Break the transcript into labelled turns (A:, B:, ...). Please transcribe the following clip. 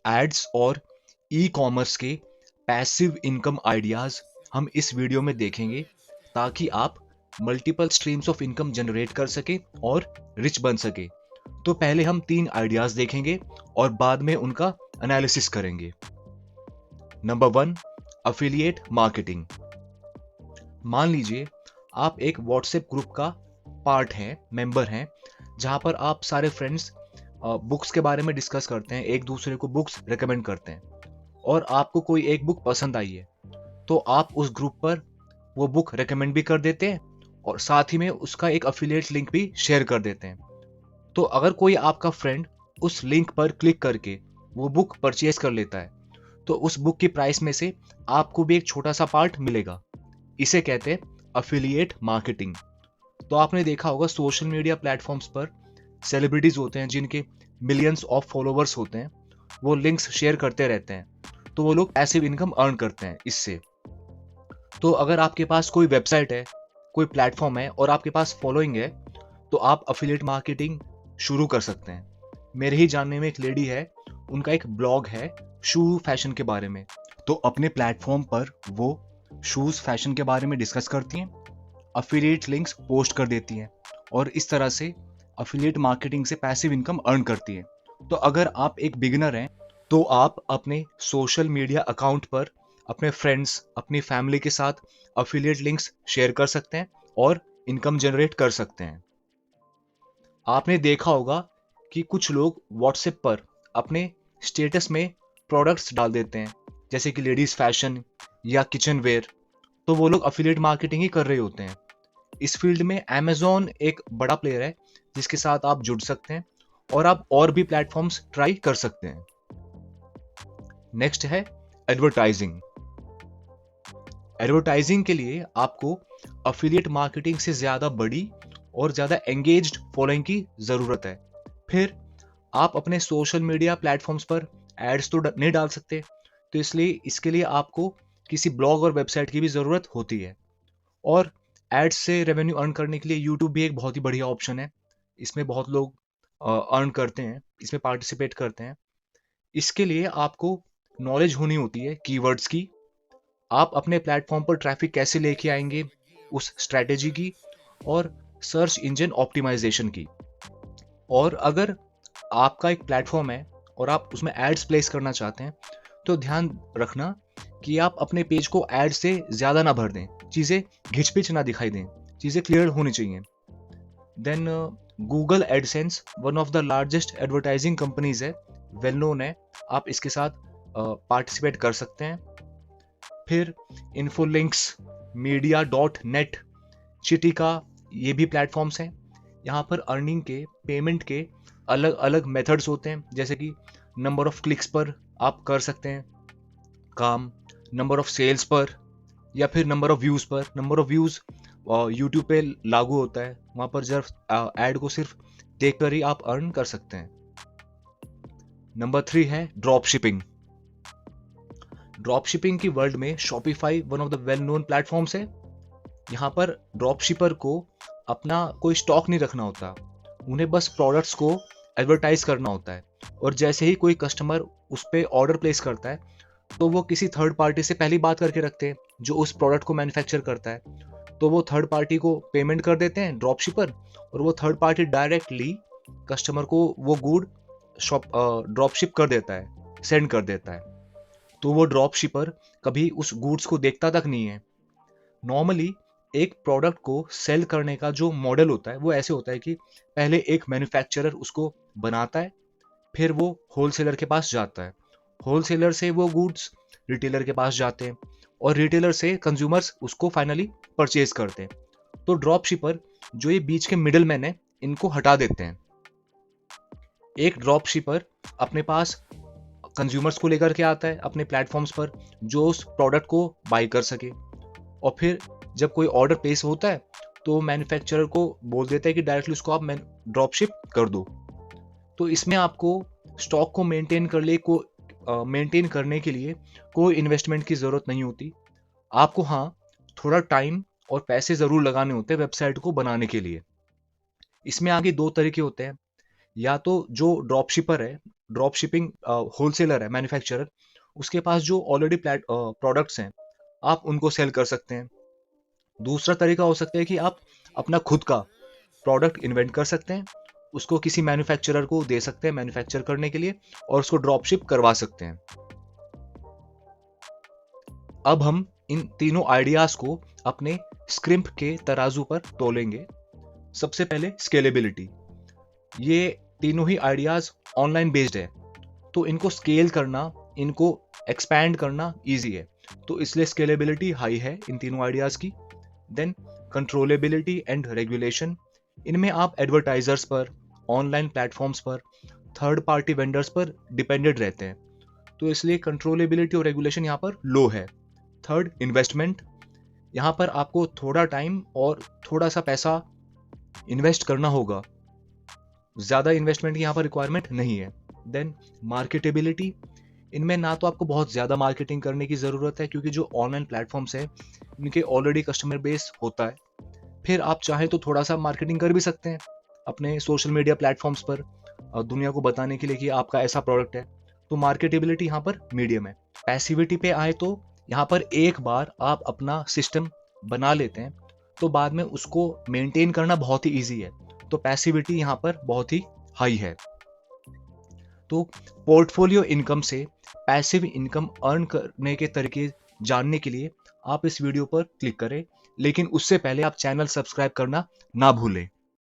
A: Ads और e commerce के passive income ideas हम इस वीडियो में देखेंगे, ताकि आप multiple streams of income generate कर सके और रिच बन सके। तो पहले हम 3 आइडियाज देखेंगे और बाद में उनका एनालिसिस करेंगे। Number 1, affiliate marketing. मान लीजिए आप एक व्हाट्सएप ग्रुप का पार्ट हैं, मेंबर हैं, जहां पर आप सारे फ्रेंड्स बुक्स के बारे में डिस्कस करते हैं, एक दूसरे को बुक्स रेकमेंड करते हैं, और आपको कोई एक बुक पसंद आई है तो आप उस ग्रुप पर वो बुक रेकमेंड भी कर देते हैं और साथ ही में उसका एक अफिलिएट लिंक भी शेयर कर देते हैं। तो अगर कोई आपका फ्रेंड उस लिंक पर क्लिक करके वो बुक परचेज कर लेता है, तो उस बुक की प्राइस में से आपको भी एक छोटा सा पार्ट मिलेगा। इसे कहते हैं अफिलिएट मार्केटिंग। तो आपने देखा होगा सोशल मीडिया प्लेटफॉर्म्स पर सेलिब्रिटीज होते हैं जिनके मिलियंस ऑफ फॉलोवर्स होते हैं, वो लिंक्स शेयर करते रहते हैं, तो वो लोग पैसिव इनकम अर्न करते हैं इससे। तो अगर आपके पास कोई वेबसाइट है, कोई प्लेटफॉर्म है और आपके पास फॉलोइंग है, तो आप अफिलिएट मार्केटिंग शुरू कर सकते हैं। मेरे ही जानने में एक लेडी है, उनका एक ब्लॉग है शू फैशन के बारे में। तो अपने प्लेटफॉर्म पर वो शूज फैशन के बारे में डिस्कस करती हैं, अफिलिएट लिंक्स पोस्ट कर देती हैं और इस तरह से अफिलिएट मार्केटिंग से पैसिव इनकम अर्न करती हैं। तो अगर आप एक बिगिनर हैं, तो आप अपने सोशल मीडिया अकाउंट पर अपने फ्रेंड्स, अपनी फैमिली के साथ अफिलिएट लिंक्स शेयर कर सकते हैं और इनकम जनरेट कर सकते हैं। आपने देखा होगा कि कुछ लोग व्हाट्सएप पर अपने स्टेटस में प्रोडक्ट्स डाल देते हैं, जैसे कि लेडीज फैशन या किचन वेयर, तो वो लोग अफिलिएट मार्केटिंग ही कर रहे होते हैं। इस फील्ड में अमेज़न एक बड़ा प्लेयर है जिसके साथ आप जुड़ सकते हैं और आप और भी प्लेटफॉर्म्स ट्राई कर सकते हैं। नेक्स्ट है एडवर्टाइजिंग। एडवर्टाइजिंग के लिए आपको अफिलिएट मार्केटिंग से ज़्यादा बड़ी और ज़्यादा एंगेज्ड फॉलोइंग की ज़रूरत है। फिर आप अपने सोशल मीडिया प्लेटफॉर्म्स पर एड्स तो नहीं डाल सकते, तो इसलिए इसके लिए आपको किसी ब्लॉग और वेबसाइट की भी ज़रूरत होती है। और एड्स से रेवेन्यू अर्न करने के लिए यूट्यूब भी एक बहुत ही बढ़िया ऑप्शन है। इसमें बहुत लोग अर्न करते हैं, इसमें पार्टिसिपेट करते हैं। इसके लिए आपको नॉलेज होनी होती है कीवर्ड्स की। आप अपने प्लेटफॉर्म पर ट्रैफिक कैसे लेके आएंगे, उस स्ट्रैटेजी की, और सर्च इंजन ऑप्टिमाइजेशन की। और अगर आपका एक प्लेटफॉर्म है और आप उसमें एड्स प्लेस करना चाहते हैं, तो ध्यान रखना कि आप अपने पेज को एड से ज़्यादा ना भर दें, चीज़ें घिच-पिच ना दिखाई दें, चीज़ें क्लियर होनी चाहिए। Then Google AdSense one of the largest advertising companies है, वेल नोन है, आप इसके साथ पार्टिसिपेट कर सकते हैं। फिर Infolinks, media dot net, Chitika, ये भी प्लेटफॉर्म्स हैं। यहाँ पर अर्निंग के, पेमेंट के अलग अलग मेथड्स होते हैं, जैसे कि नंबर ऑफ क्लिक्स पर आप कर सकते हैं काम, नंबर ऑफ सेल्स पर, या फिर नंबर ऑफ व्यूज़ पर। नंबर ऑफ व्यूज़ यूट्यूब पे लागू होता है, वहाँ पर जब ऐड को सिर्फ देखकर ही आप अर्न कर सकते हैं। नंबर 3 है ड्रॉप शिपिंग। ड्रॉप शिपिंग की वर्ल्ड में Shopify one of the well known platforms है। यहाँ पर ड्रॉप शिपर को अपना कोई स्टॉक नहीं रखना होता, उन्हें बस प्रोडक्ट्स को एडवर्टाइज करना होता है, और जैसे ही कोई कस्टमर उस पर ऑर्डर प्लेस करता है, तो वो किसी थर्ड पार्टी से पहली बात करके रखते हैं जो उस प्रोडक्ट को मैन्युफैक्चर करता है। तो वो थर्ड पार्टी को पेमेंट कर देते हैं ड्रॉप शिपर, और वो थर्ड पार्टी डायरेक्टली कस्टमर को वो गुड ड्रॉप शिप कर देता है, सेंड कर देता है। तो वो ड्रॉप शिपर कभी उस गुड्स को देखता तक नहीं है। नॉर्मली एक प्रोडक्ट को सेल करने का जो मॉडल होता है वो ऐसे होता है कि पहले एक मैन्युफैक्चरर उसको बनाता है, फिर वो होलसेलर के पास जाता है, होलसेलर से वो गुड्स रिटेलर के पास जाते हैं, और रिटेलर से कंज्यूमर्स उसको फाइनली परचेज करते हैं। तो ड्रॉप शिपर जो ये बीच के मिडिल मैन है, इनको हटा देते हैं। एक ड्रॉप शिपर अपने पास कंज्यूमर्स को लेकर के आता है अपने प्लेटफॉर्म्स पर, जो उस प्रोडक्ट को बाई कर सके, और फिर जब कोई ऑर्डर प्लेस होता है तो मैन्युफैक्चरर को बोल देता है कि डायरेक्टली उसको आप ड्रॉप शिप कर दो। तो इसमें आपको स्टॉक को मेंटेन करने के लिए कोई इन्वेस्टमेंट की ज़रूरत नहीं होती। आपको हाँ, थोड़ा टाइम और पैसे ज़रूर लगाने होते हैं वेबसाइट को बनाने के लिए। इसमें आगे 2 तरीके होते हैं, या तो जो ड्रॉप शिपर है ड्रॉप शिपिंग होलसेलर है, मैन्युफैक्चरर, उसके पास जो ऑलरेडी प्रोडक्ट्स हैं, आप उनको सेल कर सकते हैं। दूसरा तरीका हो सकता है कि आप अपना खुद का प्रोडक्ट इन्वेंट कर सकते हैं, उसको किसी मैन्युफैक्चरर को दे सकते हैं मैन्युफैक्चर करने के लिए, और उसको ड्रॉप शिप करवा सकते हैं। अब हम इन तीनों आइडियाज को अपने स्क्रिम्प के तराजू पर तोलेंगे। सबसे पहले स्केलेबिलिटी। ये तीनों ही आइडियाज ऑनलाइन बेस्ड है, तो इनको स्केल करना, इनको एक्सपैंड करना इजी है, तो इसलिए स्केलेबिलिटी हाई है इन तीनों आइडियाज की। Then controllability and regulation. इनमें आप एडवर्टाइजर्स पर, ऑनलाइन प्लेटफॉर्म्स पर, थर्ड पार्टी वेंडर्स पर डिपेंडेंट रहते हैं, तो इसलिए कंट्रोलेबिलिटी और रेगुलेशन यहाँ पर लो है। Third, investment. यहाँ पर आपको थोड़ा टाइम और थोड़ा सा पैसा इन्वेस्ट करना होगा, ज़्यादा इन्वेस्टमेंट की यहाँ पर रिक्वायरमेंट नहीं है। Then marketability. इनमें ना तो आपको बहुत ज़्यादा मार्केटिंग करने की ज़रूरत है, क्योंकि जो ऑनलाइन प्लेटफॉर्म्स हैं इनके ऑलरेडी कस्टमर बेस होता है। फिर आप चाहें तो थोड़ा सा मार्केटिंग कर भी सकते हैं अपने सोशल मीडिया प्लेटफॉर्म्स पर, दुनिया को बताने के लिए कि आपका ऐसा प्रोडक्ट है, तो मार्केटेबिलिटी यहाँ पर मीडियम है। पैसिविटी पे आए तो यहाँ पर एक बार आप अपना सिस्टम बना लेते हैं तो बाद में उसको मेंटेन करना बहुत ही ईजी है, तो पैसिविटी यहाँ पर बहुत ही हाई है। तो पोर्टफोलियो इनकम से पैसिव इनकम अर्न करने के तरीके जानने के लिए आप इस वीडियो पर क्लिक करें, लेकिन उससे पहले आप चैनल सब्सक्राइब करना ना भूलें।